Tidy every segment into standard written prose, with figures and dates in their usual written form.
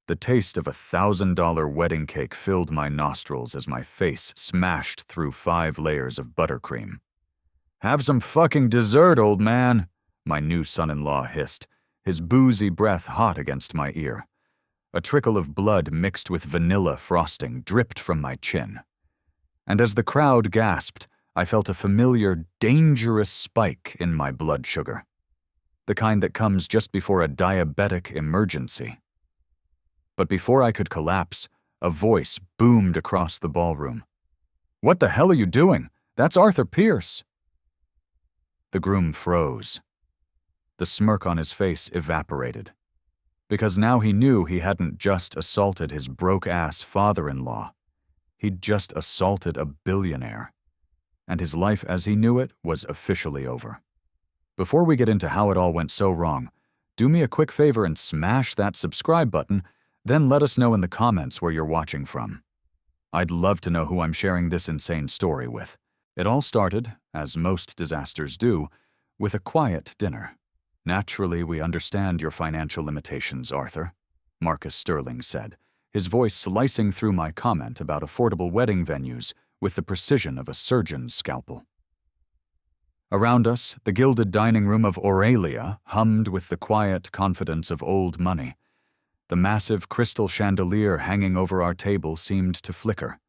The taste of $1,000 wedding cake filled my nostrils as my face smashed through 5 layers of buttercream. "Have some fucking dessert, old man," my new son-in-law hissed, his boozy breath hot against my ear. A trickle of blood mixed with vanilla frosting dripped from my chin. And as the crowd gasped, I felt a familiar, dangerous spike in my blood sugar. The kind that comes just before a diabetic emergency. But before I could collapse, a voice boomed across the ballroom. "What the hell are you doing? That's Arthur Pierce." The groom froze. The smirk on his face evaporated. Because now he knew he hadn't just assaulted his broke-ass father-in-law. He'd just assaulted a billionaire. And his life as he knew it was officially over. Before we get into how it all went so wrong, do me a quick favor and smash that subscribe button, then let us know in the comments where you're watching from. I'd love to know who I'm sharing this insane story with. It all started, as most disasters do, with a quiet dinner. "Naturally, we understand your financial limitations, Arthur," Marcus Sterling said, his voice slicing through my comment about affordable wedding venues with the precision of a surgeon's scalpel. Around us, the gilded dining room of Aurelia hummed with the quiet confidence of old money. The massive crystal chandelier hanging over our table seemed to flicker,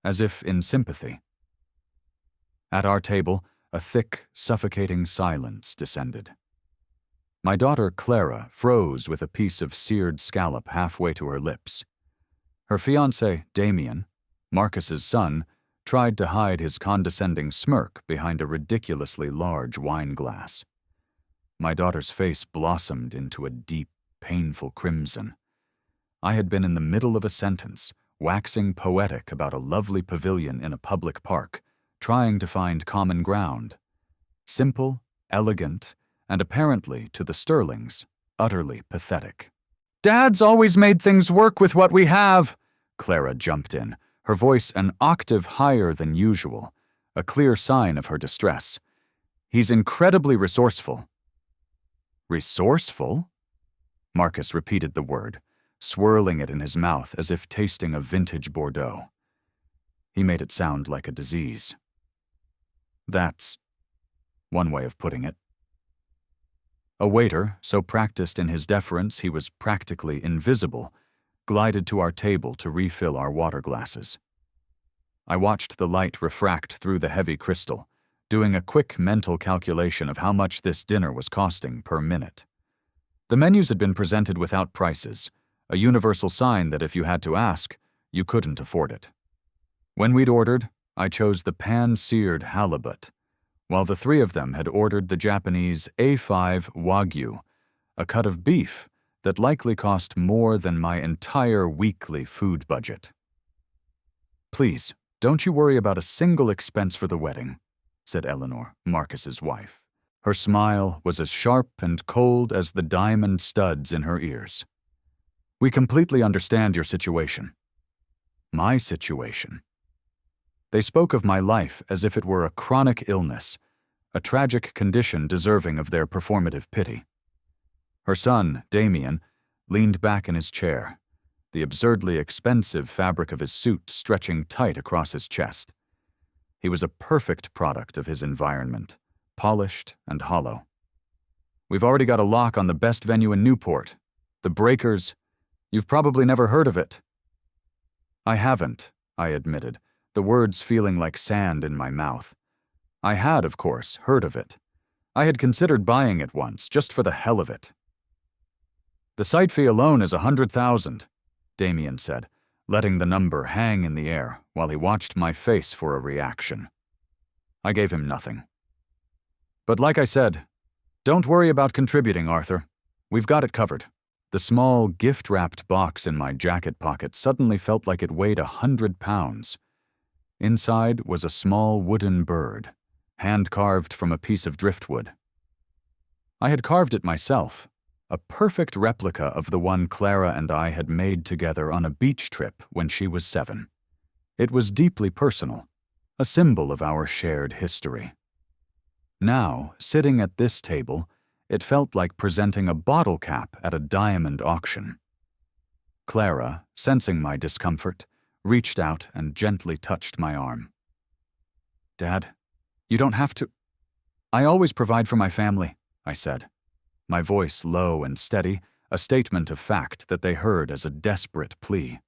as if in sympathy. At our table, a thick, suffocating silence descended. My daughter Clara froze with a piece of seared scallop halfway to her lips. Her fiancé, Damien, Marcus's son, tried to hide his condescending smirk behind a ridiculously large wine glass. My daughter's face blossomed into a deep, painful crimson. I had been in the middle of a sentence, waxing poetic about a lovely pavilion in a public park, trying to find common ground. Simple, elegant, and apparently, to the Sterlings, utterly pathetic. "Dad's always made things work with what we have," Clara jumped in, her voice an octave higher than usual, a clear sign of her distress. "He's incredibly resourceful." "Resourceful?" Marcus repeated the word, swirling it in his mouth as if tasting a vintage Bordeaux. He made it sound like a disease. That's one way of putting it. A waiter, so practiced in his deference he was practically invisible, glided to our table to refill our water glasses. I watched the light refract through the heavy crystal, doing a quick mental calculation of how much this dinner was costing per minute. The menus had been presented without prices, a universal sign that if you had to ask, you couldn't afford it. When we'd ordered, I chose the pan-seared halibut, while the 3 of them had ordered the Japanese A5 Wagyu, a cut of beef that likely cost more than my entire weekly food budget. "Please, don't you worry about a single expense for the wedding," said Eleanor, Marcus's wife. Her smile was as sharp and cold as the diamond studs in her ears. "We completely understand your situation." My situation. They spoke of my life as if it were a chronic illness, a tragic condition deserving of their performative pity. Her son, Damien, leaned back in his chair, the absurdly expensive fabric of his suit stretching tight across his chest. He was a perfect product of his environment, polished and hollow. "We've already got a lock on the best venue in Newport. The Breakers. You've probably never heard of it." "I haven't," I admitted, the words feeling like sand in my mouth. I had, of course, heard of it. I had considered buying it once, just for the hell of it. "The site fee alone is $100,000, Damien said, letting the number hang in the air while he watched my face for a reaction. I gave him nothing. "But like I said, don't worry about contributing, Arthur. We've got it covered." The small, gift-wrapped box in my jacket pocket suddenly felt like it weighed 100 pounds. Inside was a small wooden bird, hand-carved from a piece of driftwood. I had carved it myself, a perfect replica of the one Clara and I had made together on a beach trip when she was 7. It was deeply personal, a symbol of our shared history. Now, sitting at this table, it felt like presenting a bottle cap at a diamond auction. Clara, sensing my discomfort, reached out and gently touched my arm. "Dad, you don't have to. I always provide for my family," I said, my voice low and steady, a statement of fact that they heard as a desperate plea.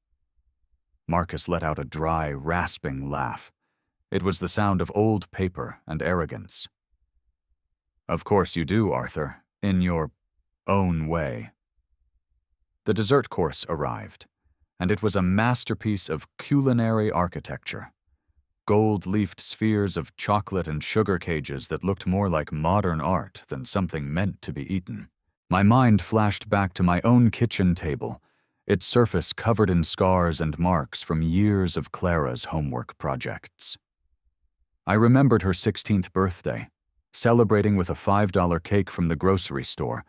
Marcus let out a dry, rasping laugh. It was the sound of old paper and arrogance. "Of course you do, Arthur, in your own way." The dessert course arrived, and it was a masterpiece of culinary architecture. Gold-leafed spheres of chocolate and sugar cages that looked more like modern art than something meant to be eaten. My mind flashed back to my own kitchen table, its surface covered in scars and marks from years of Clara's homework projects. I remembered her 16th birthday, celebrating with a $5 cake from the grocery store,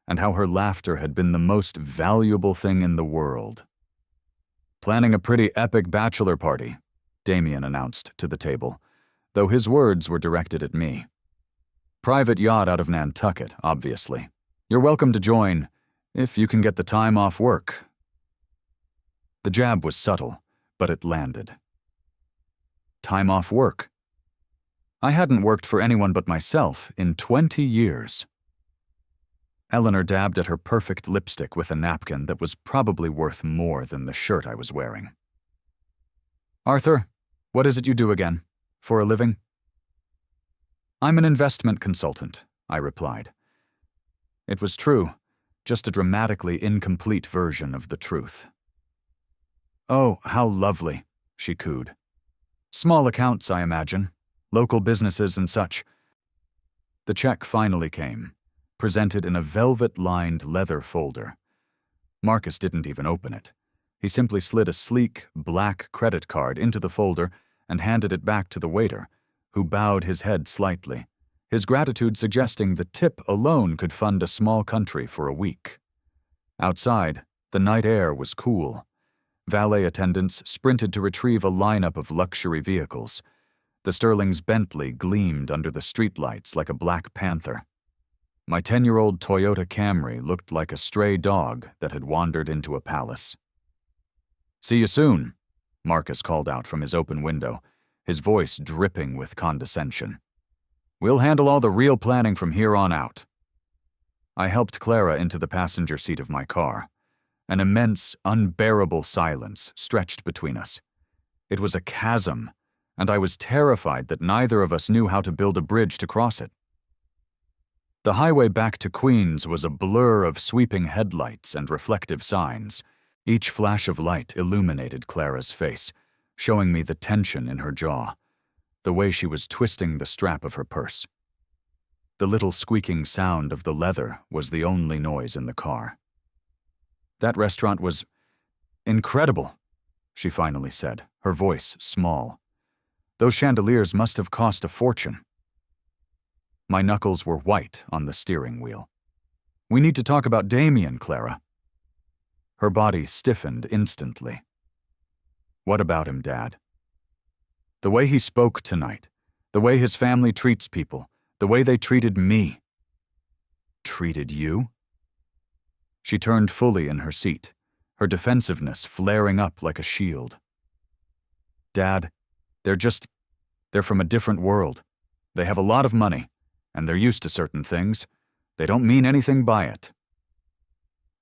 and how her laughter had been the most valuable thing in the world. "Planning a pretty epic bachelor party," Damien announced to the table, though his words were directed at me. "Private yacht out of Nantucket, obviously. You're welcome to join, if you can get the time off work." The jab was subtle, but it landed. Time off work. I hadn't worked for anyone but myself in 20 years. Eleanor dabbed at her perfect lipstick with a napkin that was probably worth more than the shirt I was wearing. "Arthur, what is it you do again, for a living?" "I'm an investment consultant," I replied. It was true, just a dramatically incomplete version of the truth. "Oh, how lovely," she cooed. "Small accounts, I imagine. Local businesses and such." The check finally came, presented in a velvet-lined leather folder. Marcus didn't even open it. He simply slid a sleek, black credit card into the folder and handed it back to the waiter, who bowed his head slightly, his gratitude suggesting the tip alone could fund a small country for a week. Outside, the night air was cool. Valet attendants sprinted to retrieve a lineup of luxury vehicles. The Sterling's Bentley gleamed under the streetlights like a Black Panther. My 10-year-old Toyota Camry looked like a stray dog that had wandered into a palace. "See you soon," Marcus called out from his open window, his voice dripping with condescension. "We'll handle all the real planning from here on out." I helped Clara into the passenger seat of my car. An immense, unbearable silence stretched between us. It was a chasm, and I was terrified that neither of us knew how to build a bridge to cross it. The highway back to Queens was a blur of sweeping headlights and reflective signs. Each flash of light illuminated Clara's face, showing me the tension in her jaw, the way she was twisting the strap of her purse. The little squeaking sound of the leather was the only noise in the car. "That restaurant was incredible," she finally said, her voice small. "Those chandeliers must have cost a fortune." My knuckles were white on the steering wheel. "We need to talk about Damien, Clara." Her body stiffened instantly. "What about him, Dad?" "The way he spoke tonight, the way his family treats people, the way they treated me." "Treated you?" She turned fully in her seat, her defensiveness flaring up like a shield. "Dad, they're from a different world. They have a lot of money, and they're used to certain things. They don't mean anything by it."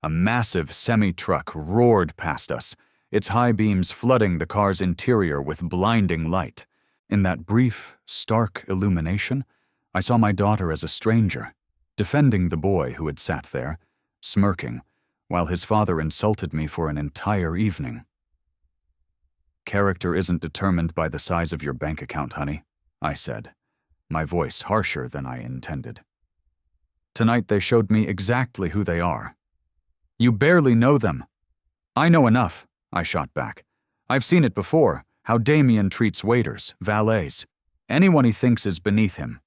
A massive semi-truck roared past us, its high beams flooding the car's interior with blinding light. In that brief, stark illumination, I saw my daughter as a stranger, defending the boy who had sat there, smirking, while his father insulted me for an entire evening. "Character isn't determined by the size of your bank account, honey," I said, my voice harsher than I intended. "Tonight they showed me exactly who they are." "You barely know them." "I know enough," I shot back. "I've seen it before, how Damien treats waiters, valets, anyone he thinks is beneath him.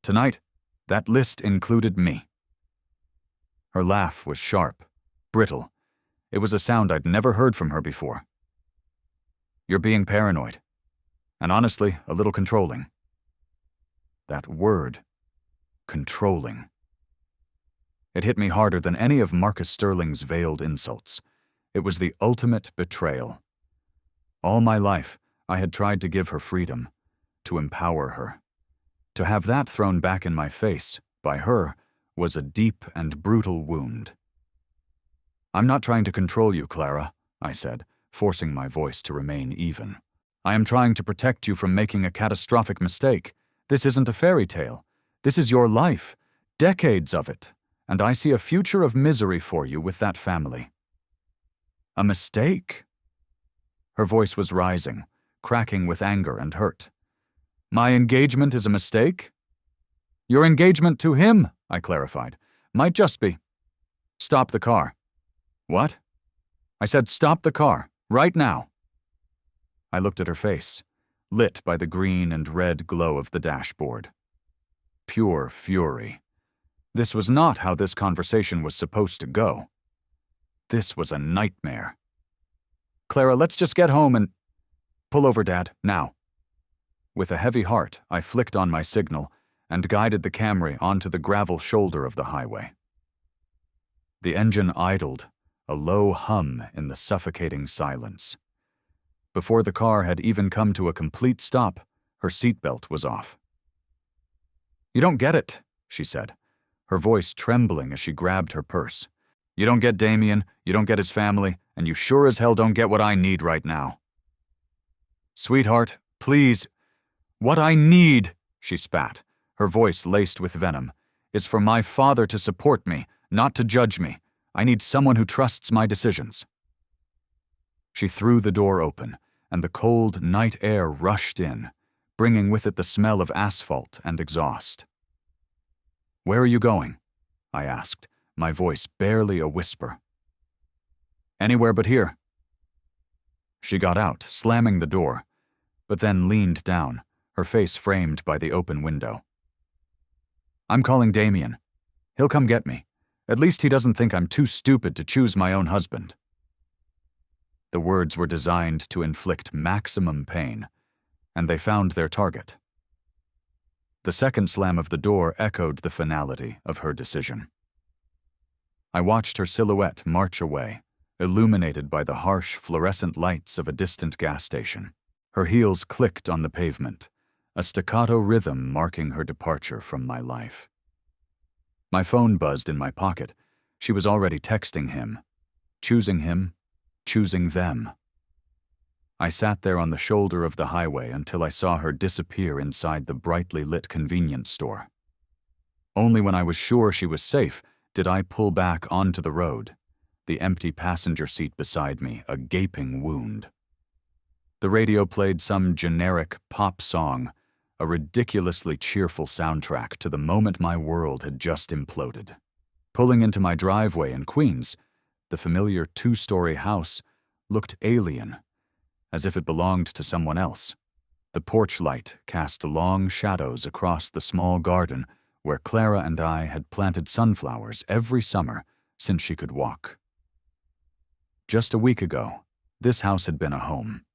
Tonight, that list included me." Her laugh was sharp, brittle. It was a sound I'd never heard from her before. "You're being paranoid, and honestly, a little controlling." That word, controlling. It hit me harder than any of Marcus Sterling's veiled insults. It was the ultimate betrayal. All my life, I had tried to give her freedom, to empower her. To have that thrown back in my face, by her, was a deep and brutal wound. "I'm not trying to control you, Clara," I said, forcing my voice to remain even. "I am trying to protect you from making a catastrophic mistake. This isn't a fairy tale. This is your life, decades of it, and I see a future of misery for you with that family." "A mistake?" Her voice was rising, cracking with anger and hurt. "My engagement is a mistake?" "Your engagement to him," I clarified, "might just be." "Stop the car." "What?" I said, "Stop the car, right now." I looked at her face, lit by the green and red glow of the dashboard. Pure fury. This was not how this conversation was supposed to go. This was a nightmare. "Clara, let's just get home and—" "Pull over, Dad, now." With a heavy heart, I flicked on my signal and guided the Camry onto the gravel shoulder of the highway. The engine idled, a low hum in the suffocating silence. Before the car had even come to a complete stop, her seatbelt was off. "You don't get it," she said, her voice trembling as she grabbed her purse. "You don't get Damien, you don't get his family, and you sure as hell don't get what I need right now." "Sweetheart, please." "What I need," she spat, her voice laced with venom, "is for my father to support me, not to judge me. I need someone who trusts my decisions." She threw the door open, and the cold night air rushed in, bringing with it the smell of asphalt and exhaust. "Where are you going?" I asked, my voice barely a whisper. "Anywhere but here." She got out, slamming the door, but then leaned down, her face framed by the open window. "I'm calling Damien. He'll come get me. At least he doesn't think I'm too stupid to choose my own husband." The words were designed to inflict maximum pain, and they found their target. The second slam of the door echoed the finality of her decision. I watched her silhouette march away, illuminated by the harsh fluorescent lights of a distant gas station. Her heels clicked on the pavement, a staccato rhythm marking her departure from my life. My phone buzzed in my pocket. She was already texting him, choosing them. I sat there on the shoulder of the highway until I saw her disappear inside the brightly lit convenience store. Only when I was sure she was safe did I pull back onto the road, the empty passenger seat beside me a gaping wound. The radio played some generic pop song, a ridiculously cheerful soundtrack to the moment my world had just imploded. Pulling into my driveway in Queens, the familiar two-story house looked alien, as if it belonged to someone else. The porch light cast long shadows across the small garden where Clara and I had planted sunflowers every summer since she could walk. Just a week ago, this house had been a home.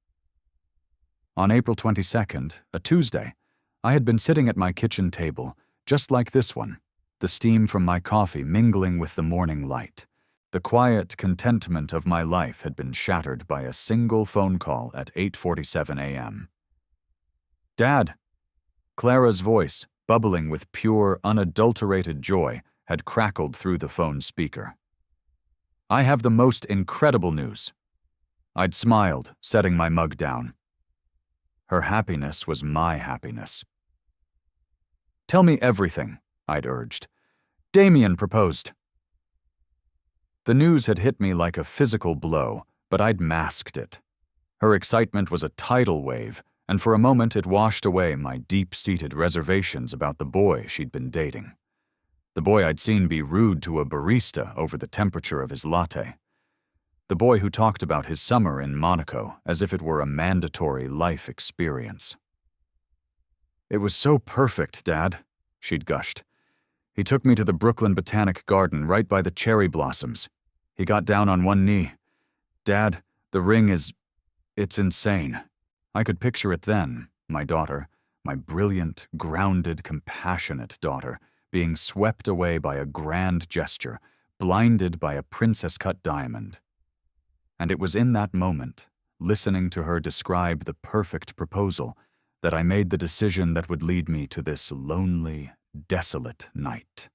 On April 22nd, a Tuesday, I had been sitting at my kitchen table, just like this one, the steam from my coffee mingling with the morning light. The quiet contentment of my life had been shattered by a single phone call at 8:47 a.m. "Dad!" Clara's voice, bubbling with pure, unadulterated joy, had crackled through the phone speaker. "I have the most incredible news." I'd smiled, setting my mug down. Her happiness was my happiness. "Tell me everything," I'd urged. "Damien proposed." The news had hit me like a physical blow, but I'd masked it. Her excitement was a tidal wave, and for a moment it washed away my deep-seated reservations about the boy she'd been dating. The boy I'd seen be rude to a barista over the temperature of his latte. The boy who talked about his summer in Monaco as if it were a mandatory life experience. "It was so perfect, Dad," she'd gushed. "He took me to the Brooklyn Botanic Garden right by the cherry blossoms. He got down on one knee. Dad, the ring it's insane." I could picture it then, my daughter, my brilliant, grounded, compassionate daughter, being swept away by a grand gesture, blinded by a princess-cut diamond. And it was in that moment, listening to her describe the perfect proposal, that I made the decision that would lead me to this lonely, desolate night.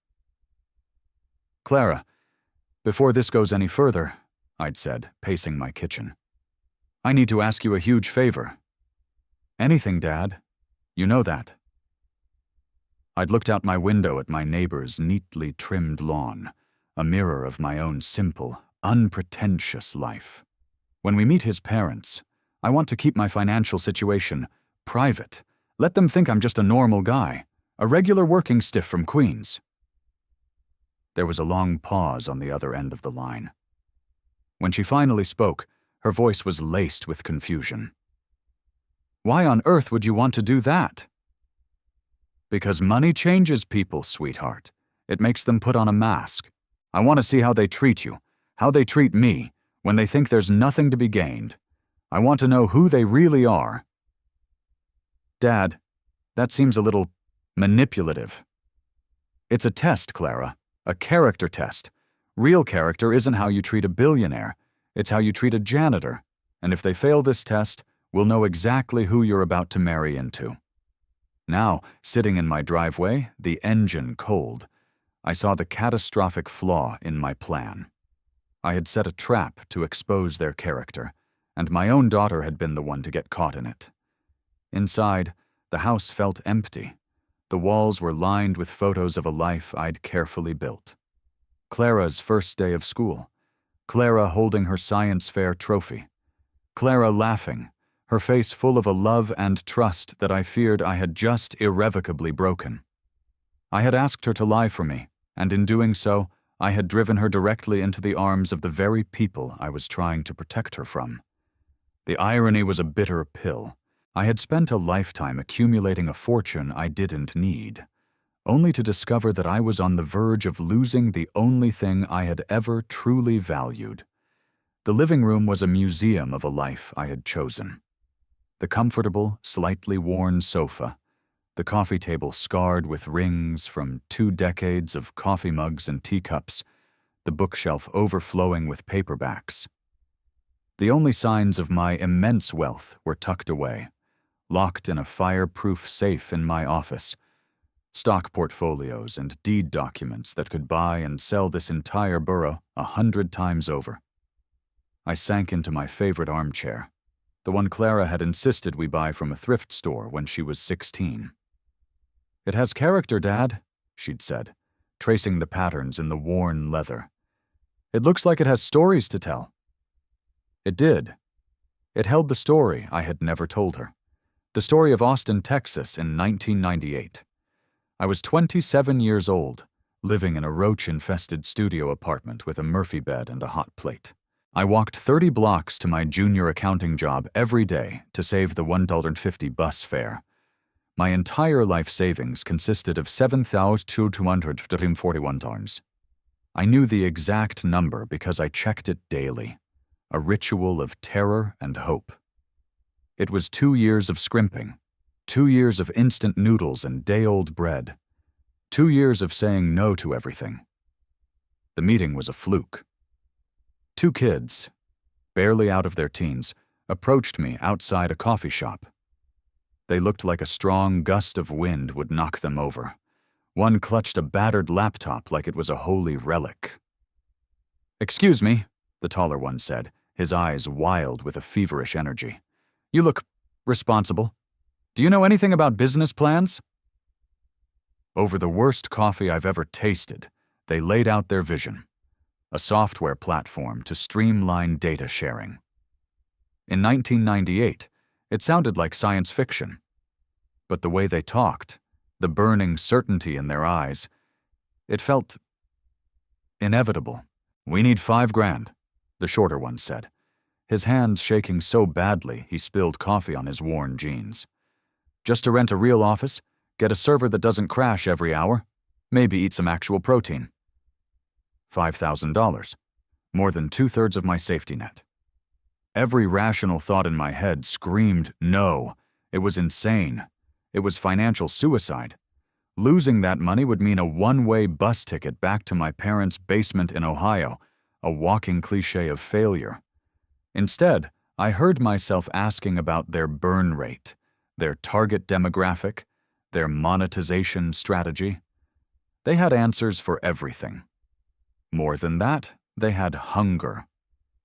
"Clara, before this goes any further," I'd said, pacing my kitchen, "I need to ask you a huge favor." "Anything, Dad. You know that." I'd looked out my window at my neighbor's neatly trimmed lawn, a mirror of my own simple, unpretentious life. "When we meet his parents, I want to keep my financial situation private. Let them think I'm just a normal guy, a regular working stiff from Queens." There was a long pause on the other end of the line. When she finally spoke, her voice was laced with confusion. "Why on earth would you want to do that?" "Because money changes people, sweetheart. It makes them put on a mask. I want to see how they treat you, how they treat me, when they think there's nothing to be gained. I want to know who they really are." "Dad, that seems a little manipulative." "It's a test, Clara. A character test. Real character isn't how you treat a billionaire. It's how you treat a janitor. And if they fail this test, we'll know exactly who you're about to marry into." Now, sitting in my driveway, the engine cold, I saw the catastrophic flaw in my plan. I had set a trap to expose their character, and my own daughter had been the one to get caught in it. Inside, the house felt empty. The walls were lined with photos of a life I'd carefully built. Clara's first day of school. Clara holding her science fair trophy. Clara laughing, her face full of a love and trust that I feared I had just irrevocably broken. I had asked her to lie for me, and in doing so, I had driven her directly into the arms of the very people I was trying to protect her from. The irony was a bitter pill. I had spent a lifetime accumulating a fortune I didn't need, only to discover that I was on the verge of losing the only thing I had ever truly valued. The living room was a museum of a life I had chosen. The comfortable, slightly worn sofa, the coffee table scarred with rings from 2 decades of coffee mugs and teacups, the bookshelf overflowing with paperbacks. The only signs of my immense wealth were tucked away, locked in a fireproof safe in my office, stock portfolios and deed documents that could buy and sell this entire borough 100 times over. I sank into my favorite armchair, the one Clara had insisted we buy from a thrift store when she was 16. "It has character, Dad," she'd said, tracing the patterns in the worn leather. "It looks like it has stories to tell." It did. It held the story I had never told her. The story of Austin, Texas in 1998. I was 27 years old, living in a roach-infested studio apartment with a Murphy bed and a hot plate. I walked 30 blocks to my junior accounting job every day to save the $1.50 bus fare. My entire life savings consisted of $7,241. I knew the exact number because I checked it daily, a ritual of terror and hope. It was 2 years of scrimping, 2 years of instant noodles and day-old bread, 2 years of saying no to everything. The meeting was a fluke. 2 kids, barely out of their teens, approached me outside a coffee shop. They looked like a strong gust of wind would knock them over. One clutched a battered laptop like it was a holy relic. "Excuse me," the taller one said, his eyes wild with a feverish energy. "You look responsible. Do you know anything about business plans?" Over the worst coffee I've ever tasted, they laid out their vision, a software platform to streamline data sharing. In 1998, it sounded like science fiction. But the way they talked, the burning certainty in their eyes, it felt inevitable. "We need $5,000, the shorter one said, his hands shaking so badly he spilled coffee on his worn jeans. "Just to rent a real office, get a server that doesn't crash every hour, maybe eat some actual protein." $5,000, more than 2/3 of my safety net. Every rational thought in my head screamed no. It was insane. It was financial suicide. Losing that money would mean a one-way bus ticket back to my parents' basement in Ohio, a walking cliché of failure. Instead, I heard myself asking about their burn rate, their target demographic, their monetization strategy. They had answers for everything. More than that, they had hunger.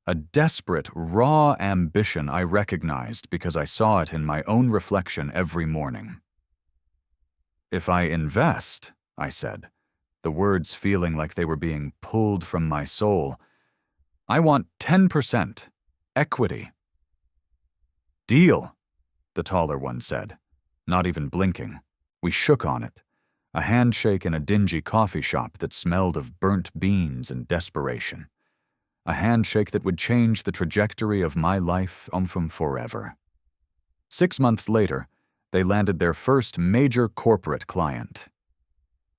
A desperate, raw ambition I recognized because I saw it in my own reflection every morning. "If I invest," I said, the words feeling like they were being pulled from my soul, "I want 10%, equity." "Deal," the taller one said, not even blinking. We shook on it, a handshake in a dingy coffee shop that smelled of burnt beans and desperation. A handshake that would change the trajectory of my life from forever. 6 months later, they landed their first major corporate client.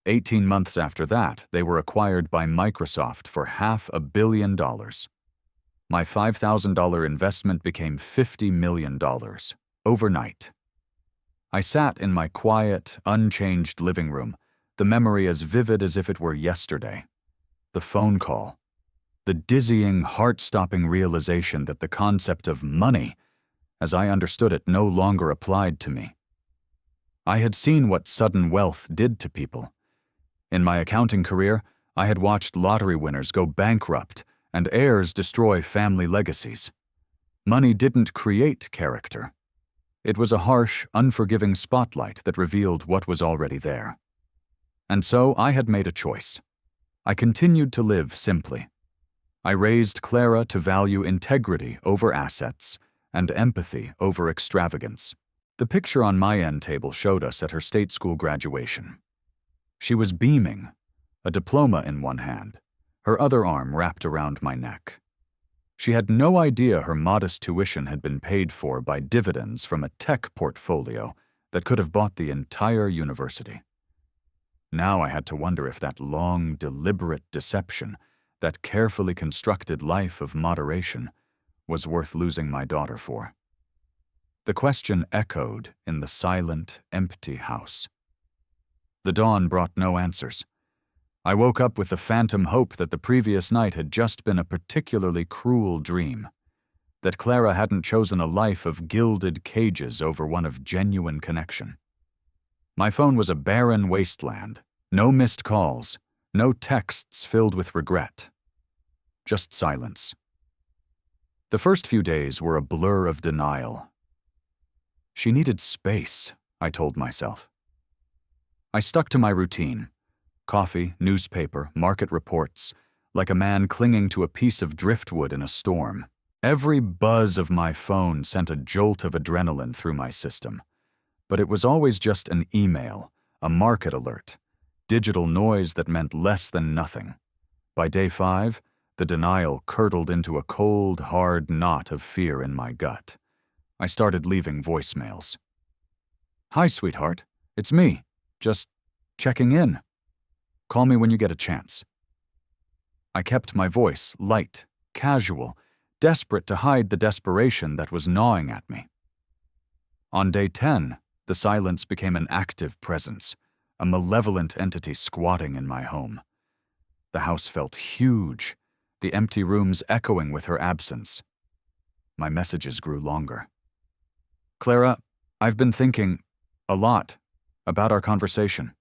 18 months after that, they were acquired by Microsoft for $500 million. My $5,000 investment became $50 million, overnight. I sat in my quiet, unchanged living room, the memory as vivid as if it were yesterday. The phone call. The dizzying, heart-stopping realization that the concept of money, as I understood it, no longer applied to me. I had seen what sudden wealth did to people. In my accounting career, I had watched lottery winners go bankrupt and heirs destroy family legacies. Money didn't create character. It was a harsh, unforgiving spotlight that revealed what was already there. And so I had made a choice. I continued to live simply. I raised Clara to value integrity over assets and empathy over extravagance. The picture on my end table showed us at her state school graduation. She was beaming, a diploma in one hand, her other arm wrapped around my neck. She had no idea her modest tuition had been paid for by dividends from a tech portfolio that could have bought the entire university. Now I had to wonder if that long, deliberate deception, that carefully constructed life of moderation, was worth losing my daughter for. The question echoed in the silent, empty house. The dawn brought no answers. I woke up with the phantom hope that the previous night had just been a particularly cruel dream, that Clara hadn't chosen a life of gilded cages over one of genuine connection. My phone was a barren wasteland, no missed calls, no texts filled with regret. Just silence. The first few days were a blur of denial. She needed space, I told myself. I stuck to my routine. Coffee, newspaper, market reports, like a man clinging to a piece of driftwood in a storm. Every buzz of my phone sent a jolt of adrenaline through my system. But it was always just an email, a market alert, digital noise that meant less than nothing. By day 5, the denial curdled into a cold, hard knot of fear in my gut. I started leaving voicemails. "Hi, sweetheart. It's me. Just checking in. Call me when you get a chance." I kept my voice light, casual, desperate to hide the desperation that was gnawing at me. On day 10, the silence became an active presence, a malevolent entity squatting in my home. The house felt huge, the empty rooms echoing with her absence. My messages grew longer. "Clara, I've been thinking a lot about our conversation.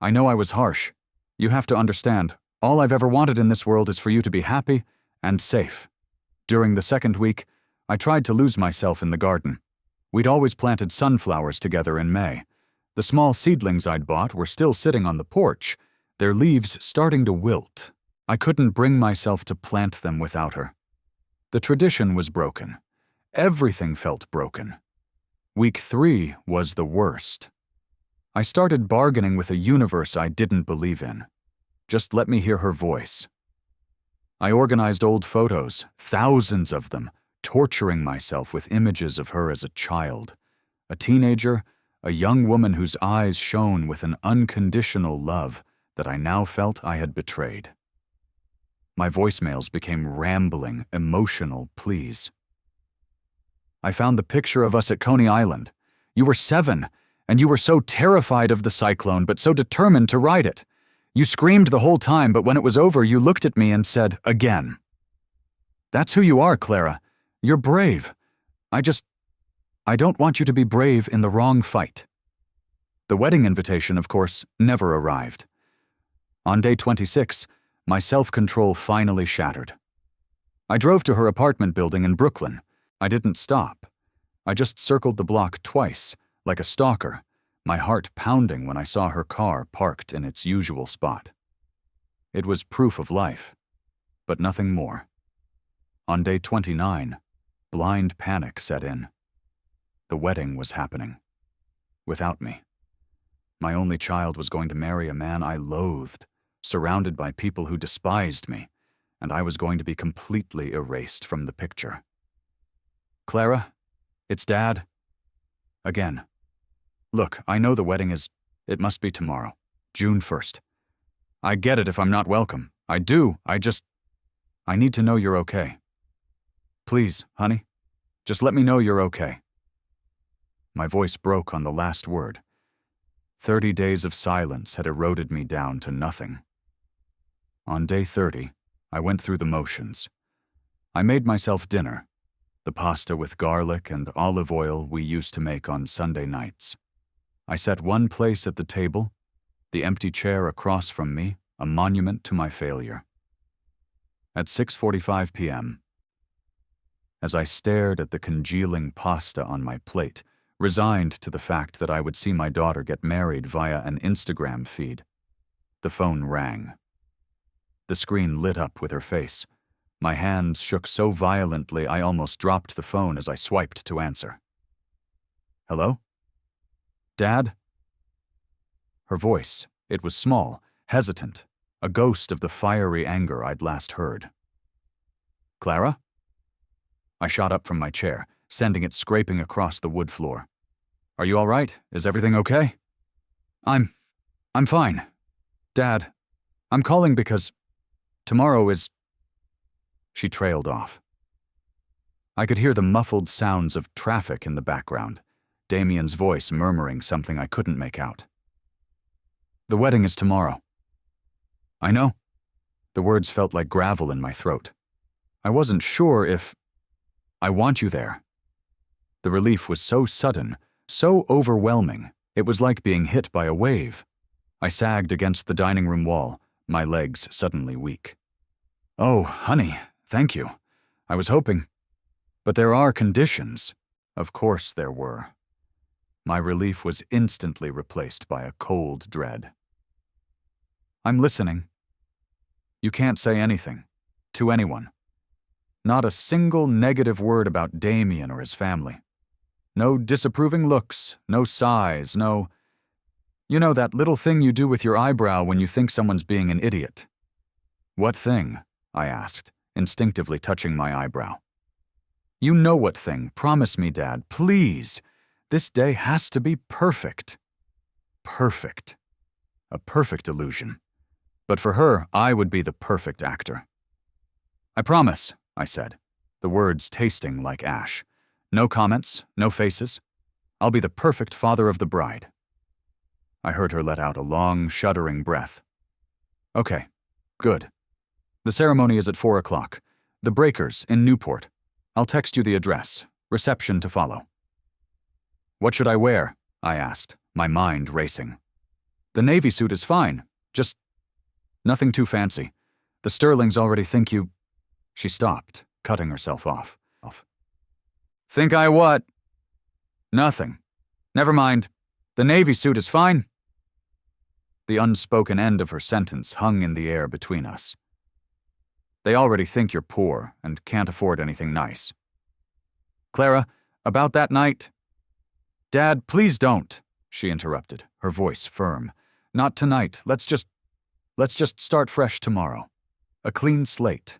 I know I was harsh. You have to understand, all I've ever wanted in this world is for you to be happy and safe. During the second week, I tried to lose myself in the garden. We'd always planted sunflowers together in May. The small seedlings I'd bought were still sitting on the porch, their leaves starting to wilt. I couldn't bring myself to plant them without her. The tradition was broken. Everything felt broken. Week 3 was the worst. I started bargaining with a universe I didn't believe in. Just let me hear her voice. I organized old photos, thousands of them, torturing myself with images of her as a child, a teenager, a young woman whose eyes shone with an unconditional love that I now felt I had betrayed. My voicemails became rambling, emotional pleas. "I found the picture of us at Coney Island. You were 7, and you were so terrified of the cyclone, but so determined to ride it. You screamed the whole time, but when it was over, you looked at me and said, 'Again.' That's who you are, Clara, You're brave. I don't want you to be brave in the wrong fight. The wedding invitation, of course, never arrived. On day 26, my self-control finally shattered. I drove to her apartment building in Brooklyn. I didn't stop. I just circled the block twice, like a stalker, my heart pounding when I saw her car parked in its usual spot. It was proof of life, but nothing more. On day 29, blind panic set in. The wedding was happening. Without me. My only child was going to marry a man I loathed, surrounded by people who despised me, and I was going to be completely erased from the picture. Clara, it's Dad. Again. Look, I know the wedding it must be tomorrow, June 1st. I get it if I'm not welcome. I do, I need to know you're okay. Please, honey, just let me know you're okay. My voice broke on the last word. 30 days of silence had eroded me down to nothing. On day 30, I went through the motions. I made myself dinner, the pasta with garlic and olive oil we used to make on Sunday nights. I set one place at the table, the empty chair across from me, a monument to my failure. At 6:45 p.m., as I stared at the congealing pasta on my plate, resigned to the fact that I would see my daughter get married via an Instagram feed, the phone rang. The screen lit up with her face. My hands shook so violently I almost dropped the phone as I swiped to answer. Hello? Dad? Her voice, it was small, hesitant, a ghost of the fiery anger I'd last heard. Clara? I shot up from my chair, sending it scraping across the wood floor. Are you all right? Is everything okay? I'm fine. Dad, I'm calling because tomorrow is... She trailed off. I could hear the muffled sounds of traffic in the background, Damien's voice murmuring something I couldn't make out. The wedding is tomorrow. I know. The words felt like gravel in my throat. I wasn't sure if... I want you there. The relief was so sudden, so overwhelming, it was like being hit by a wave. I sagged against the dining room wall, my legs suddenly weak. Oh, honey, thank you. I was hoping. But there are conditions. Of course there were. My relief was instantly replaced by a cold dread. I'm listening. You can't say anything. To anyone. Not a single negative word about Damien or his family. No disapproving looks, no sighs, no... You know that little thing you do with your eyebrow when you think someone's being an idiot. What thing? I asked, instinctively touching my eyebrow. You know what thing. Promise me, Dad, please. This day has to be perfect. Perfect. A perfect illusion. But for her, I would be the perfect actor. I promise, I said, the words tasting like ash. No comments, no faces. I'll be the perfect father of the bride. I heard her let out a long, shuddering breath. Okay, good. The ceremony is at 4 o'clock. The Breakers in Newport. I'll text you the address. Reception to follow. What should I wear? I asked, my mind racing. The navy suit is fine. Just nothing too fancy. The Sterlings already think you... She stopped, cutting herself off. Think I what? Nothing. Never mind. The navy suit is fine. The unspoken end of her sentence hung in the air between us. They already think you're poor and can't afford anything nice. Clara, about that night... Dad, please don't, she interrupted, her voice firm. Not tonight. Let's just start fresh tomorrow. A clean slate.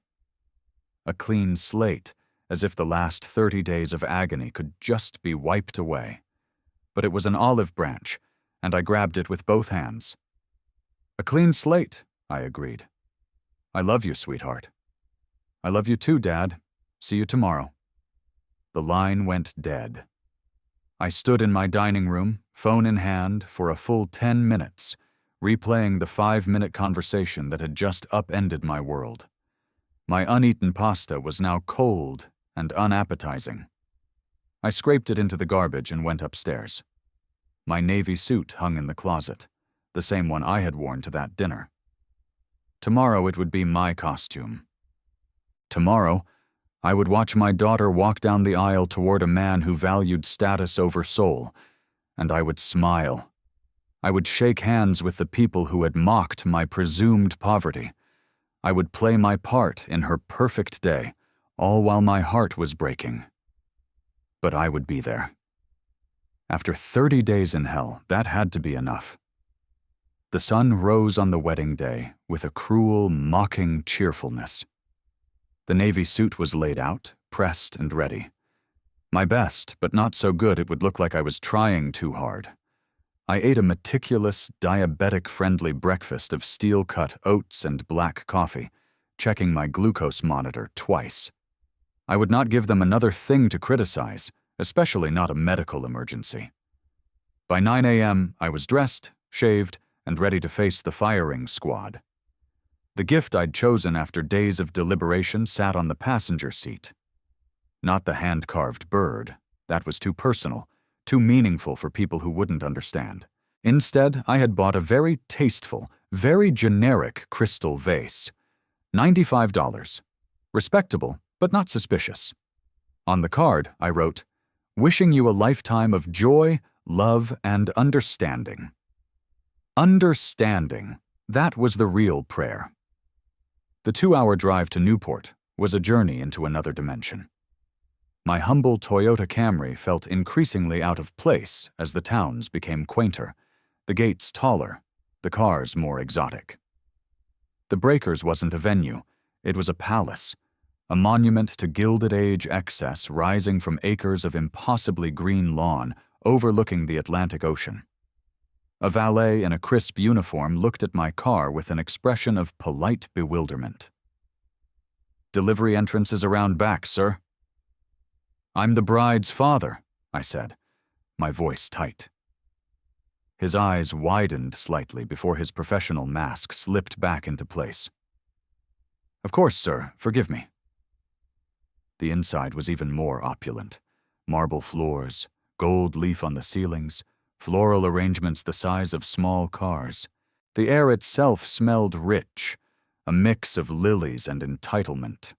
A clean slate, as if the last 30 days of agony could just be wiped away. But it was an olive branch, and I grabbed it with both hands. A clean slate, I agreed. I love you, sweetheart. I love you too, Dad. See you tomorrow. The line went dead. I stood in my dining room, phone in hand, for a full 10 minutes, replaying the 5-minute conversation that had just upended my world. My uneaten pasta was now cold and unappetizing. I scraped it into the garbage and went upstairs. My navy suit hung in the closet, the same one I had worn to that dinner. Tomorrow it would be my costume. Tomorrow, I would watch my daughter walk down the aisle toward a man who valued status over soul, and I would smile. I would shake hands with the people who had mocked my presumed poverty. I would play my part in her perfect day, all while my heart was breaking. But I would be there. After 30 days in hell, that had to be enough. The sun rose on the wedding day with a cruel, mocking cheerfulness. The navy suit was laid out, pressed and ready. My best, but not so good it would look like I was trying too hard. I ate a meticulous, diabetic-friendly breakfast of steel-cut oats and black coffee, checking my glucose monitor twice. I would not give them another thing to criticize, especially not a medical emergency. By 9 a.m., I was dressed, shaved, and ready to face the firing squad. The gift I'd chosen after days of deliberation sat on the passenger seat. Not the hand-carved bird. That was too personal, too meaningful for people who wouldn't understand. Instead, I had bought a very tasteful, very generic crystal vase. $95. Respectable, but not suspicious. On the card, I wrote, "Wishing you a lifetime of joy, love, and understanding." Understanding. That was the real prayer. The 2-hour drive to Newport was a journey into another dimension. My humble Toyota Camry felt increasingly out of place as the towns became quainter, the gates taller, the cars more exotic. The Breakers wasn't a venue, it was a palace, a monument to Gilded Age excess rising from acres of impossibly green lawn overlooking the Atlantic Ocean. A valet in a crisp uniform looked at my car with an expression of polite bewilderment. "Delivery entrance is around back, sir." "I'm the bride's father," I said, my voice tight. His eyes widened slightly before his professional mask slipped back into place. "Of course, sir, forgive me." The inside was even more opulent. Marble floors, gold leaf on the ceilings, floral arrangements the size of small cars. The air itself smelled rich, a mix of lilies and entitlement.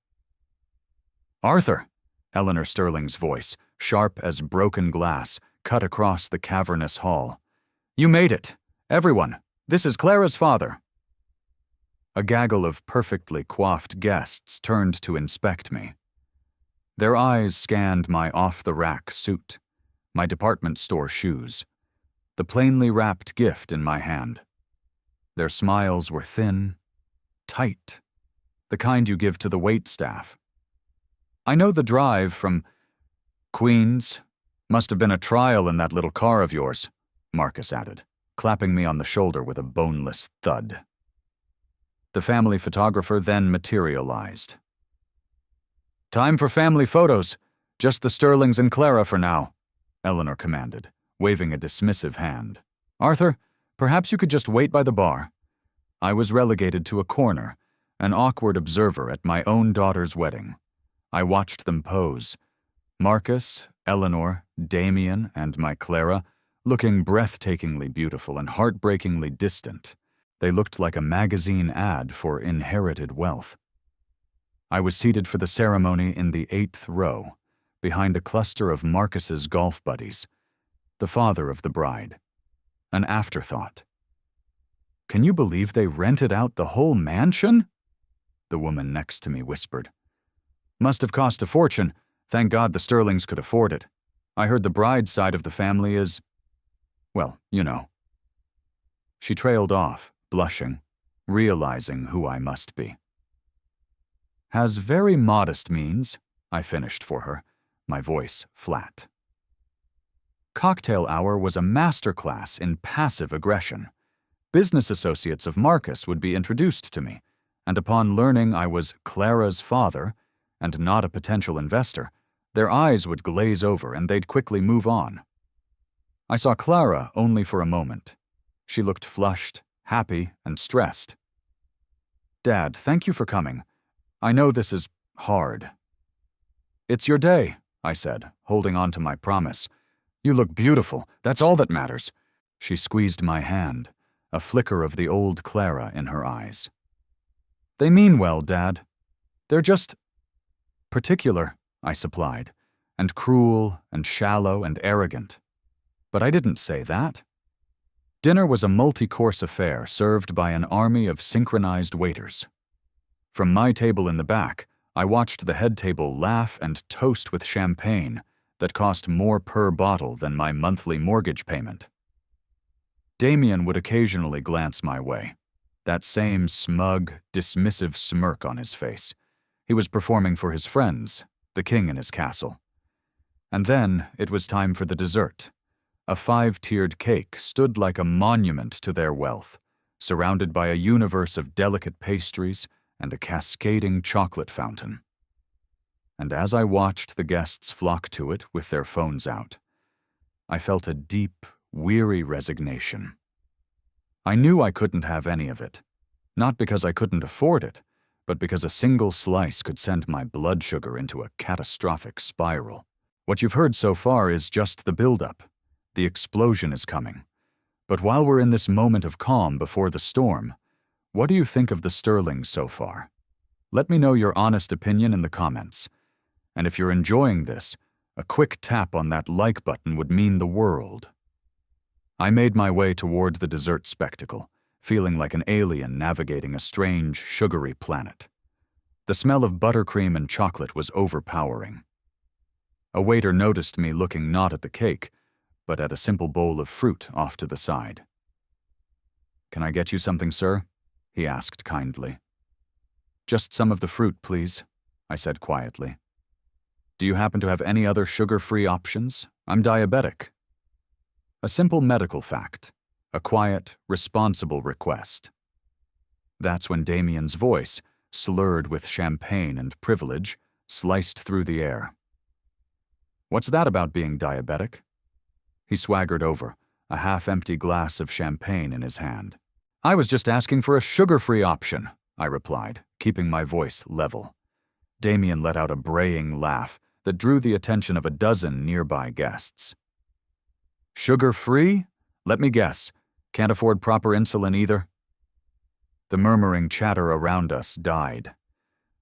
"Arthur," Eleanor Sterling's voice, sharp as broken glass, cut across the cavernous hall. "You made it. Everyone, this is Clara's father." A gaggle of perfectly coiffed guests turned to inspect me. Their eyes scanned my off-the-rack suit, my department store shoes, the plainly wrapped gift in my hand. Their smiles were thin, tight, the kind you give to the waitstaff. "I know the drive from Queens. Must have been a trial in that little car of yours," Marcus added, clapping me on the shoulder with a boneless thud. The family photographer then materialized. "Time for family photos. Just the Sterlings and Clara for now," Eleanor commanded, waving a dismissive hand. "Arthur, perhaps you could just wait by the bar." I was relegated to a corner, an awkward observer at my own daughter's wedding. I watched them pose. Marcus, Eleanor, Damien, and my Clara, looking breathtakingly beautiful and heartbreakingly distant. They looked like a magazine ad for inherited wealth. I was seated for the ceremony in the 8th row, behind a cluster of Marcus's golf buddies, the father of the bride. An afterthought. "Can you believe they rented out the whole mansion?" the woman next to me whispered. "Must have cost a fortune. Thank God the Sterlings could afford it. I heard the bride's side of the family is, well, you know." She trailed off, blushing, realizing who I must be. "Has very modest means," I finished for her, my voice flat. Cocktail hour was a masterclass in passive aggression. Business associates of Marcus would be introduced to me, and upon learning I was Clara's father and not a potential investor, their eyes would glaze over and they'd quickly move on. I saw Clara only for a moment. She looked flushed, happy, and stressed. "Dad, thank you for coming. I know this is hard." It's your day, I said, holding on to my promise. You look beautiful. That's all that matters. She squeezed my hand, a flicker of the old Clara in her eyes. They mean well, Dad. They're just particular, I supplied, and cruel and shallow and arrogant. But I didn't say that. Dinner was a multi-course affair served by an army of synchronized waiters. From my table in the back, I watched the head table laugh and toast with champagne that cost more per bottle than my monthly mortgage payment. Damien would occasionally glance my way, that same smug, dismissive smirk on his face. He was performing for his friends, the king in his castle. And then it was time for the dessert. A 5-tiered cake stood like a monument to their wealth, surrounded by a universe of delicate pastries and a cascading chocolate fountain. And as I watched the guests flock to it with their phones out, I felt a deep, weary resignation. I knew I couldn't have any of it, not because I couldn't afford it, but because a single slice could send my blood sugar into a catastrophic spiral. What you've heard so far is just the buildup. The explosion is coming. But while we're in this moment of calm before the storm, what do you think of the Sterlings so far? Let me know your honest opinion in the comments. And if you're enjoying this, a quick tap on that like button would mean the world. I made my way toward the dessert spectacle, feeling like an alien navigating a strange, sugary planet. The smell of buttercream and chocolate was overpowering. A waiter noticed me looking not at the cake, but at a simple bowl of fruit off to the side. "Can I get you something, sir?" he asked kindly. "Just some of the fruit, please," I said quietly. "Do you happen to have any other sugar-free options? I'm diabetic." A simple medical fact, a quiet, responsible request. That's when Damien's voice, slurred with champagne and privilege, sliced through the air. "What's that about being diabetic?" He swaggered over, a half-empty glass of champagne in his hand. "I was just asking for a sugar-free option," I replied, keeping my voice level. Damien let out a braying laugh that drew the attention of a dozen nearby guests. "Sugar-free? Let me guess. Can't afford proper insulin either?" The murmuring chatter around us died.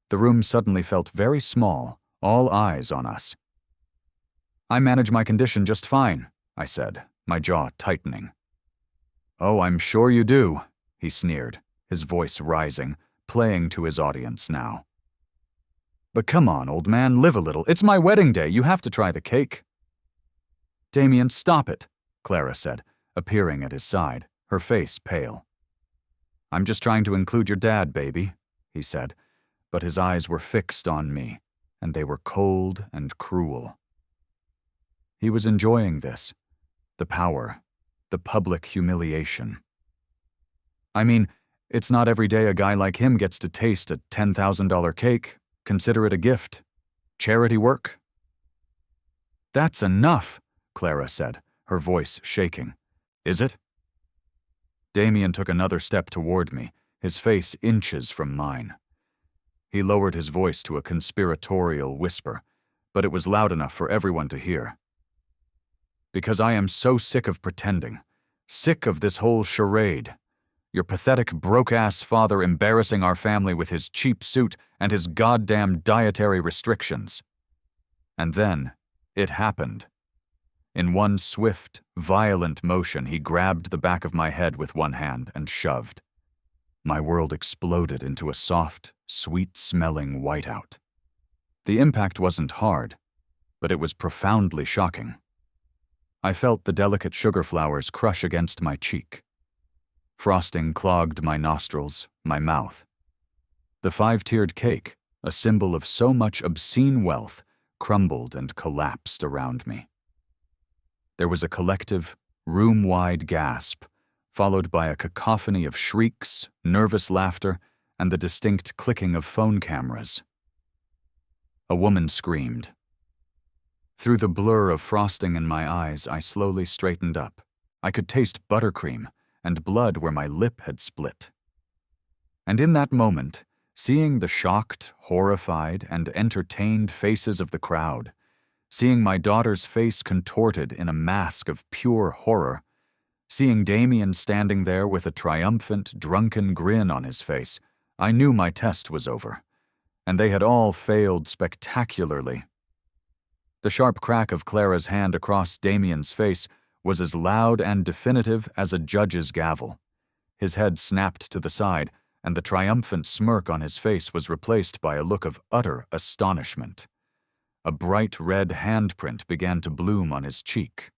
The room suddenly felt very small, all eyes on us. "I manage my condition just fine," I said, my jaw tightening. "Oh, I'm sure you do," he sneered, his voice rising, playing to his audience now. "But come on, old man, live a little. It's my wedding day. You have to try the cake." "Damien, stop it," Clara said, appearing at his side, her face pale. "I'm just trying to include your dad, baby," he said, but his eyes were fixed on me, and they were cold and cruel. He was enjoying this, the power, the public humiliation. I mean, it's not every day a guy like him gets to taste a $10,000 cake. Consider it a gift. Charity work. "That's enough," Clara said, her voice shaking. "Is it?" Damien took another step toward me, his face inches from mine. He lowered his voice to a conspiratorial whisper, but it was loud enough for everyone to hear. "Because I am so sick of pretending, sick of this whole charade. Your pathetic, broke-ass father embarrassing our family with his cheap suit and his goddamn dietary restrictions." And then, it happened. In one swift, violent motion, he grabbed the back of my head with one hand and shoved. My world exploded into a soft, sweet-smelling whiteout. The impact wasn't hard, but it was profoundly shocking. I felt the delicate sugar flowers crush against my cheek. Frosting clogged my nostrils, my mouth. The 5-tiered cake, a symbol of so much obscene wealth, crumbled and collapsed around me. There was a collective, room-wide gasp, followed by a cacophony of shrieks, nervous laughter, and the distinct clicking of phone cameras. A woman screamed. Through the blur of frosting in my eyes, I slowly straightened up. I could taste buttercream and blood where my lip had split. And in that moment, seeing the shocked, horrified, and entertained faces of the crowd, seeing my daughter's face contorted in a mask of pure horror, seeing Damien standing there with a triumphant, drunken grin on his face, I knew my test was over, and they had all failed spectacularly. The sharp crack of Clara's hand across Damien's face was as loud and definitive as a judge's gavel. His head snapped to the side, and the triumphant smirk on his face was replaced by a look of utter astonishment. A bright red handprint began to bloom on his cheek.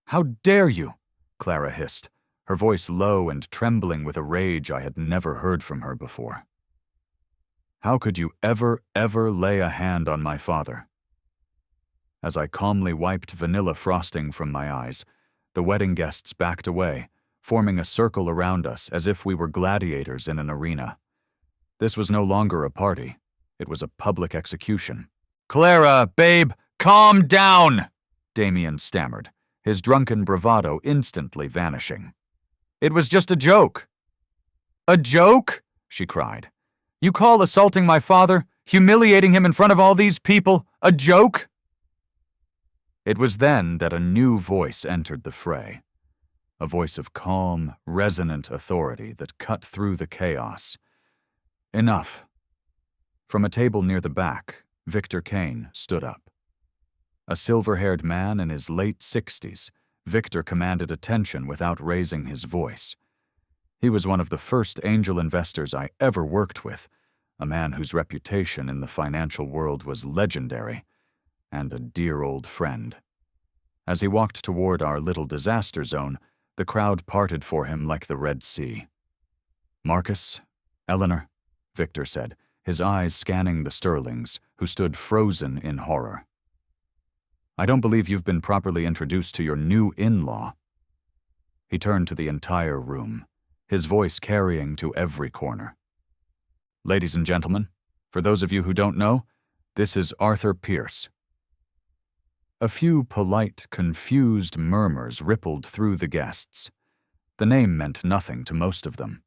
"How dare you?" Clara hissed, her voice low and trembling with a rage I had never heard from her before. "How could you ever lay a hand on my father?" As I calmly wiped vanilla frosting from my eyes, the wedding guests backed away, forming a circle around us as if we were gladiators in an arena. This was no longer a party. It was a public execution. "Clara, babe, calm down!" Damien stammered, his drunken bravado instantly vanishing. "It was just a joke." "A joke?" she cried. "You call assaulting my father, humiliating him in front of all these people, a joke?" It was then that a new voice entered the fray, a voice of calm, resonant authority that cut through the chaos. "Enough." From a table near the back, Victor Kane stood up. A silver-haired man in his late 60s, Victor commanded attention without raising his voice. He was one of the first angel investors I ever worked with, a man whose reputation in the financial world was legendary, and a dear old friend. As he walked toward our little disaster zone, the crowd parted for him like the Red Sea. "Marcus, Eleanor," Victor said, his eyes scanning the Sterlings, who stood frozen in horror. "I don't believe you've been properly introduced to your new in-law." He turned to the entire room, his voice carrying to every corner. "Ladies and gentlemen, for those of you who don't know, this is Arthur Pierce." A few polite, confused murmurs rippled through the guests. The name meant nothing to most of them.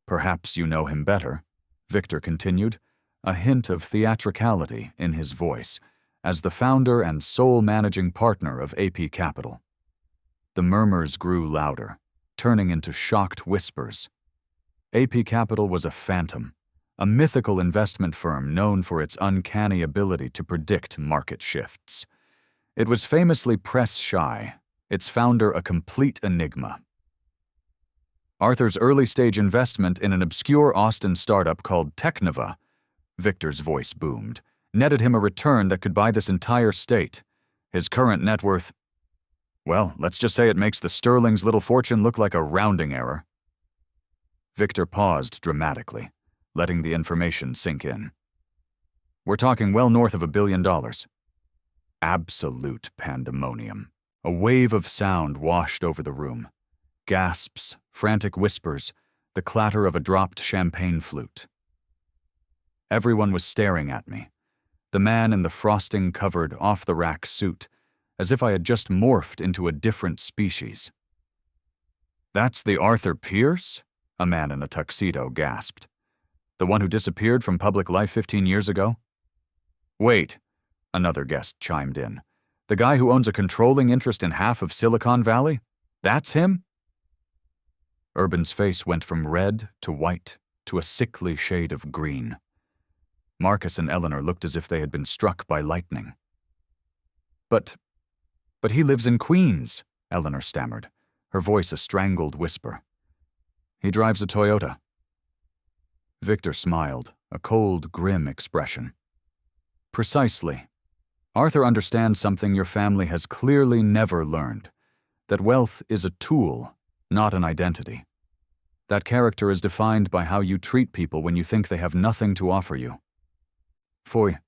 "Perhaps you know him better," Victor continued, a hint of theatricality in his voice, as the founder and sole managing partner of AP Capital. The murmurs grew louder, turning into shocked whispers. AP Capital was a phantom, a mythical investment firm known for its uncanny ability to predict market shifts. It was famously press-shy, its founder a complete enigma. Arthur's early-stage investment in an obscure Austin startup called Technova, Victor's voice boomed, netted him a return that could buy this entire state. His current net worth, well, let's just say it makes the Sterling's little fortune look like a rounding error. Victor paused dramatically, letting the information sink in. "We're talking well north of $1 billion. Absolute pandemonium. A wave of sound washed over the room. Gasps, frantic whispers, the clatter of a dropped champagne flute. Everyone was staring at me, the man in the frosting-covered, off-the-rack suit, as if I had just morphed into a different species. "That's the Arthur Pierce?" a man in a tuxedo gasped. "The one who disappeared from public life 15 years ago?" "Wait," another guest chimed in. "The guy who owns a controlling interest in half of Silicon Valley? That's him?" Urban's face went from red to white to a sickly shade of green. Marcus and Eleanor looked as if they had been struck by lightning. But he lives in Queens," Eleanor stammered, her voice a strangled whisper. "He drives a Toyota." Victor smiled, a cold, grim expression. "Precisely. Arthur understands something your family has clearly never learned, that wealth is a tool, not an identity. That character is defined by how you treat people when you think they have nothing to offer you." Foy.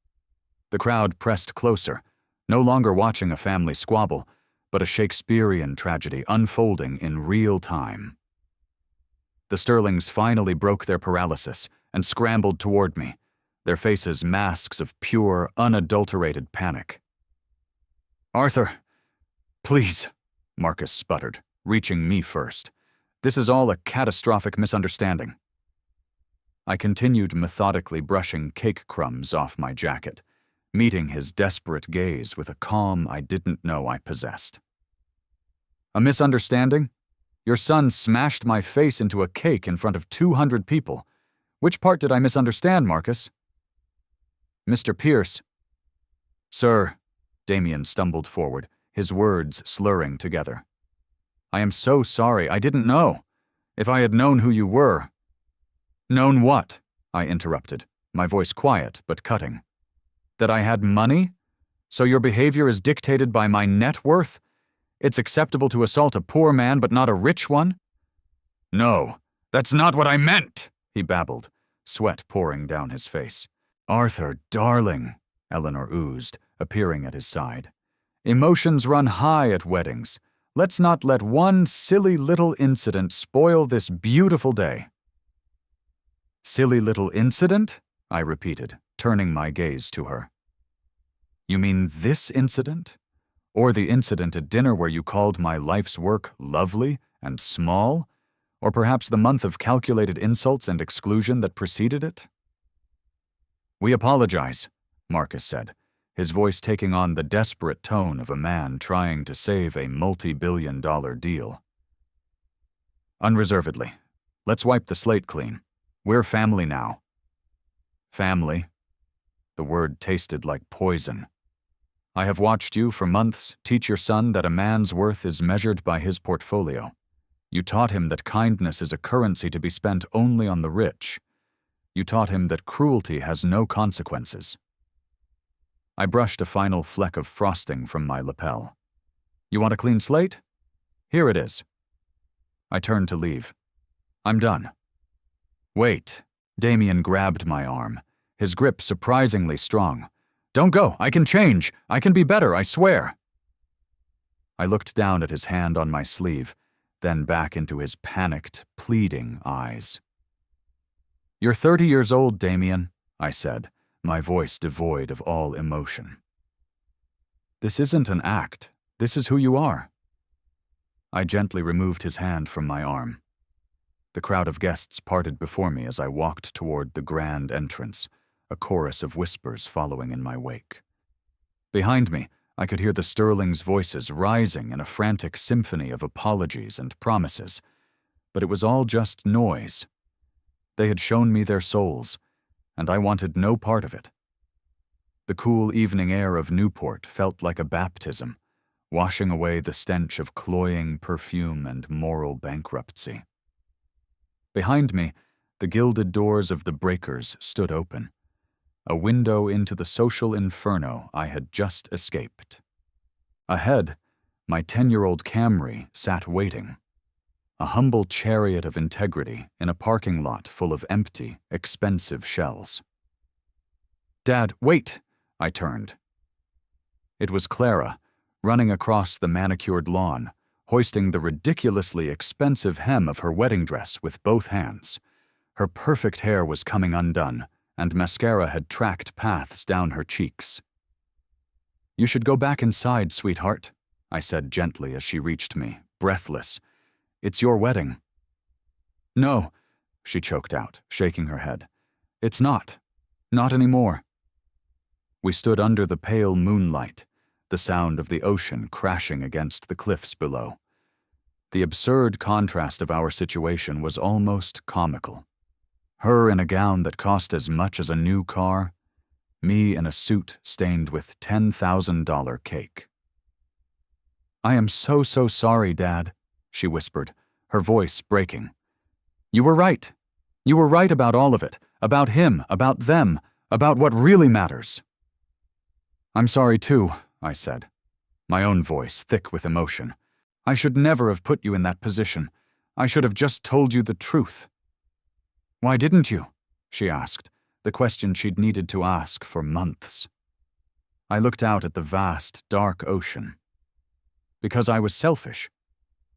The crowd pressed closer, no longer watching a family squabble, but a Shakespearean tragedy unfolding in real time. The Sterlings finally broke their paralysis and scrambled toward me, their faces masks of pure, unadulterated panic. "Arthur, please," Marcus sputtered, reaching me first. "This is all a catastrophic misunderstanding." I continued methodically brushing cake crumbs off my jacket, meeting his desperate gaze with a calm I didn't know I possessed. A misunderstanding? Your son smashed my face into a cake in front of 200 people. Which part did I misunderstand, Marcus? Mr. Pierce. Sir, Damien stumbled forward, his words slurring together. I am so sorry, I didn't know. If I had known who you were. Known what? I interrupted, my voice quiet but cutting. That I had money? So your behavior is dictated by my net worth? It's acceptable to assault a poor man but not a rich one? No, that's not what I meant, he babbled, sweat pouring down his face. Arthur, darling, Eleanor oozed, appearing at his side. Emotions run high at weddings. Let's not let one silly little incident spoil this beautiful day. Silly little incident? I repeated, turning my gaze to her. You mean this incident? Or the incident at dinner where you called my life's work lovely and small? Or perhaps the month of calculated insults and exclusion that preceded it? We apologize, Marcus said, his voice taking on the desperate tone of a man trying to save a multi-billion-dollar deal. Unreservedly. Let's wipe the slate clean. We're family now. Family? The word tasted like poison. I have watched you for months teach your son that a man's worth is measured by his portfolio. You taught him that kindness is a currency to be spent only on the rich. You taught him that cruelty has no consequences. I brushed a final fleck of frosting from my lapel. You want a clean slate? Here it is. I turned to leave. I'm done. Wait. Damien grabbed my arm, his grip surprisingly strong. Don't go. I can change. I can be better, I swear. I looked down at his hand on my sleeve, then back into his panicked, pleading eyes. You're 30 years old, Damien, I said, my voice devoid of all emotion. This isn't an act. This is who you are. I gently removed his hand from my arm. The crowd of guests parted before me as I walked toward the grand entrance, a chorus of whispers following in my wake. Behind me, I could hear the Sterlings' voices rising in a frantic symphony of apologies and promises, but it was all just noise. They had shown me their souls, and I wanted no part of it. The cool evening air of Newport felt like a baptism, washing away the stench of cloying perfume and moral bankruptcy. Behind me, the gilded doors of the breakers stood open, a window into the social inferno I had just escaped. Ahead, my 10-year-old Camry sat waiting, a humble chariot of integrity in a parking lot full of empty, expensive shells. Dad, wait! I turned. It was Clara, running across the manicured lawn, hoisting the ridiculously expensive hem of her wedding dress with both hands. Her perfect hair was coming undone, and mascara had tracked paths down her cheeks. You should go back inside, sweetheart, I said gently as she reached me, breathless. It's your wedding. No, she choked out, shaking her head. It's not. Not anymore. We stood under the pale moonlight, the sound of the ocean crashing against the cliffs below. The absurd contrast of our situation was almost comical. Her in a gown that cost as much as a new car, me in a suit stained with $10,000 cake. I am so sorry, Dad, she whispered, her voice breaking. You were right. You were right about all of it, about him, about them, about what really matters. I'm sorry too, I said, my own voice thick with emotion. I should never have put you in that position. I should have just told you the truth. Why didn't you? She asked, the question she'd needed to ask for months. I looked out at the vast, dark ocean. Because I was selfish.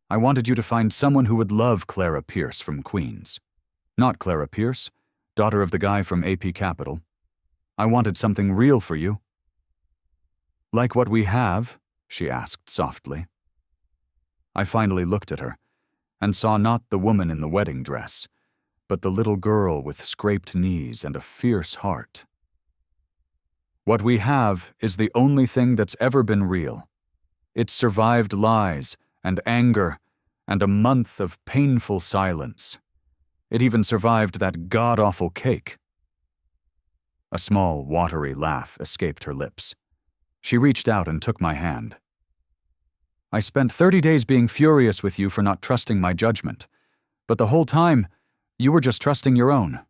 I wanted you to find someone who would love Clara Pierce from Queens. Not Clara Pierce, daughter of the guy from AP Capital. I wanted something real for you. Like what we have? She asked softly. I finally looked at her, and saw not the woman in the wedding dress, but the little girl with scraped knees and a fierce heart. What we have is the only thing that's ever been real. It's survived lies and anger and a month of painful silence. It even survived that god-awful cake. A small, watery laugh escaped her lips. She reached out and took my hand. I spent 30 days being furious with you for not trusting my judgment, but the whole time, you were just trusting your own.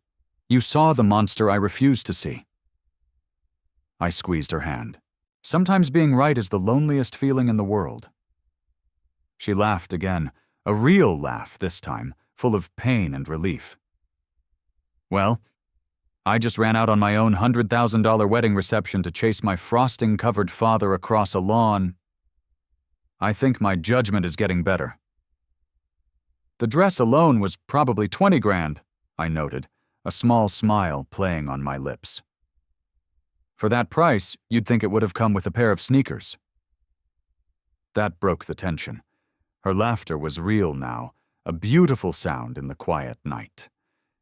You saw the monster I refused to see. I squeezed her hand. Sometimes being right is the loneliest feeling in the world. She laughed again, a real laugh this time, full of pain and relief. Well, I just ran out on my own $100,000 wedding reception to chase my frosting-covered father across a lawn. I think my judgment is getting better. The dress alone was probably 20 grand, I noted, a small smile playing on my lips. For that price, you'd think it would have come with a pair of sneakers. That broke the tension. Her laughter was real now, a beautiful sound in the quiet night.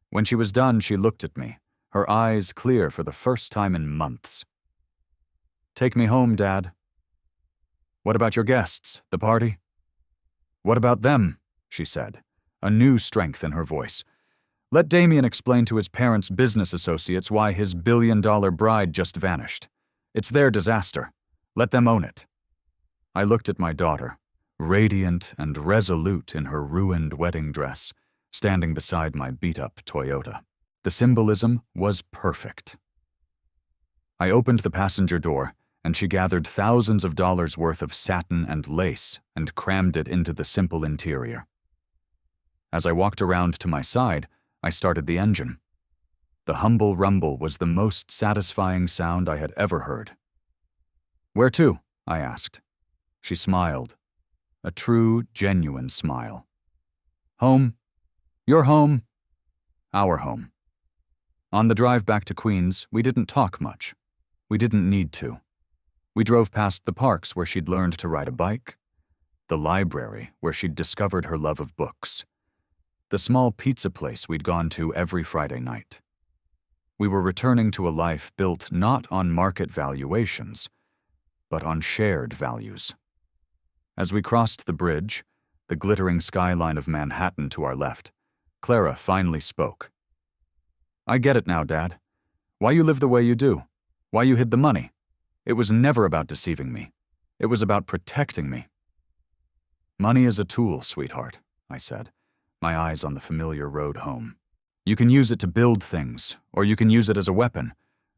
When she was done, she looked at me, her eyes clear for the first time in months. Take me home, Dad. What about your guests, the party? What about them? She said, a new strength in her voice. Let Damien explain to his parents' business associates why his billion-dollar bride just vanished. It's their disaster. Let them own it. I looked at my daughter, radiant and resolute in her ruined wedding dress, standing beside my beat-up Toyota. The symbolism was perfect. I opened the passenger door, and she gathered thousands of dollars worth of satin and lace and crammed it into the simple interior. As I walked around to my side, I started the engine. The humble rumble was the most satisfying sound I had ever heard. Where to? I asked. She smiled. A true, genuine smile. Home. Your home. Our home. On the drive back to Queens, we didn't talk much. We didn't need to. We drove past the parks where she'd learned to ride a bike, the library where she'd discovered her love of books, the small pizza place we'd gone to every Friday night. We were returning to a life built not on market valuations, but on shared values. As we crossed the bridge, the glittering skyline of Manhattan to our left, Clara finally spoke. I get it now, Dad. Why you live the way you do. Why you hid the money. It was never about deceiving me. It was about protecting me. Money is a tool, sweetheart, I said, my eyes on the familiar road home. You can use it to build things, or you can use it as a weapon,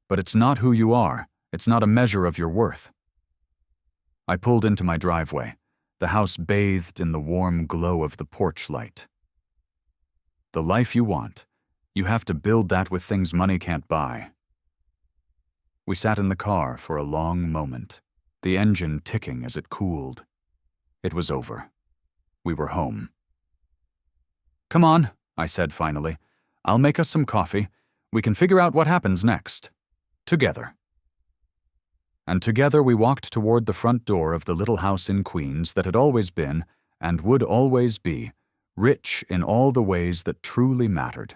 but it's not who you are. It's not a measure of your worth. I pulled into my driveway, the house bathed in the warm glow of the porch light. The life you want, you have to build that with things money can't buy. We sat in the car for a long moment, the engine ticking as it cooled. It was over. We were home. Come on, I said finally. I'll make us some coffee. We can figure out what happens next. Together. And together we walked toward the front door of the little house in Queens that had always been, and would always be, rich in all the ways that truly mattered.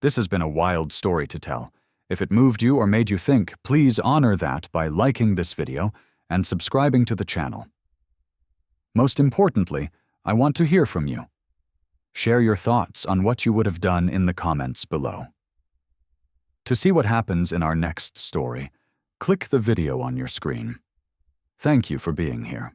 This has been a wild story to tell. If it moved you or made you think, please honor that by liking this video and subscribing to the channel. Most importantly, I want to hear from you. Share your thoughts on what you would have done in the comments below. To see what happens in our next story, click the video on your screen. Thank you for being here.